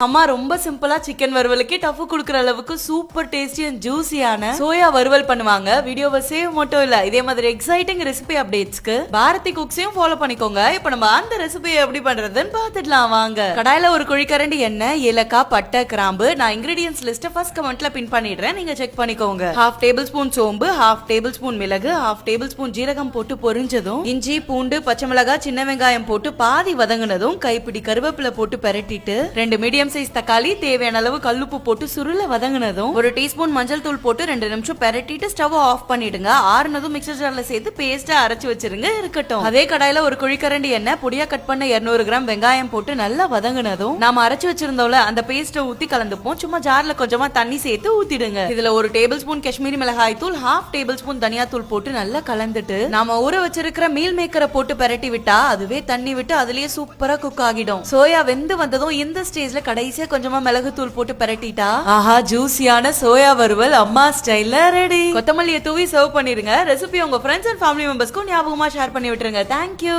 அம்மா ரொம்ப சிம்பிளா சிக்கன் வறுவலுக்கே டஃப் குடுக்குற அளவுக்கு சூப்பர் டேஸ்டி அண்ட் ஜூசியான சோயா வறுவல் பண்ணுவாங்க. வீடியோவை சேவ் மட்டும் இல்ல, இதே மாதிரி எக்ஸைட்டிங் ரெசிபி அப்டேட்ஸ்க்கு பாரதி குக்ஸையும் ஃபாலோ பண்ணிக்கோங்க. இப்ப நம்ம அந்த ரெசிபி எப்படி பண்றதுன்னு பாத்துடலாம் வாங்க. கடாயில ஒரு குழிக்கரண்டி எண்ணெய், ஏலக்காய், பட்டை, கிராம்பு. நான் இன்கிரீடியன்ஸ் லிஸ்ட் ஃபர்ஸ்ட் கமெண்ட்ல பின் பண்ணிடுறேன், நீங்க செக் பண்ணிக்கோங்க. 1/2 டேபிள் ஸ்பூன் சோம்பு, 1/2 டேபிள் ஸ்பூன் மிளகு, 1/2 டேபிள் ஸ்பூன் ஜீரகம் போட்டு பொரிஞ்சதும் இஞ்சி, பூண்டு, பச்சை மிளகாய், சின்ன வெங்காயம் போட்டு பாதி வதங்கினதும் கைப்பிடி கருவேப்பிலை போட்டு பெரட்டிட்டு 2 மீடியம் சைஸ் தக்காளி, தேவையான அளவு கல்லுப்பு போட்டு சுருள வதங்கினதும் 1 டீஸ்பூன் மஞ்சள் தூள் போட்டு 2 நிமிஷம் பெரட்டிட்டு ஸ்டவ் ஆஃப் பண்ணிடுங்க. ஆறுனதும் மிக்சர் ஜார்ல சேர்த்து பேஸ்டா அரைச்சு வச்சிருங்க, இருக்கட்டும். அதே கடாயில ஒரு குழிக்கரண்டி எண்ணெய், பொடியா கட் பண்ண 200 கிராம் வெங்காயம் போட்டு நல்லா வதங்கினதும் நாம அரைச்சு வச்சிருந்தோம்ல அந்த பேஸ்ட்டை ஊத்தி கலந்துப்போம். சும்மா ஜார்ல கொஞ்சமா தண்ணி சேர்த்து ஊத்திடுங்க. இதுல 1 டேபிள் ஸ்பூன் காஷ்மீரி மிளகாய் தூள், 1/2 டேபிள் ஸ்பூன் தனியா தூள் போட்டு நல்லா கலந்துட்டு நாம ஊற வச்சிருக்கிற மீல் மேக்கரை போட்டு பெரட்டி விட்டா அதுவே தண்ணி விட்டு அதுலயே சூப்பரா குக் ஆகிடும். சோயா வெந்து வந்ததும் இந்த ஸ்டேஜ்ல கடைசியா கொஞ்சமா மிளகு தூள் போட்டு பெரட்டிட்டா ஆஹா, ஜூசியான சோயா வறுவல் அம்மா ஸ்டைல்ல ரெடி. கொத்தமல்லியை தூவி சர்வ் பண்ணிருங்க. ரெசிபி உங்க ஃப்ரெண்ட்ஸ் அண்ட் ஃபேமிலி மெம்பர்ஸ்க்கும் ஞாபகமா ஷேர் பண்ணி விட்டுருங்க. தேங்க்யூ.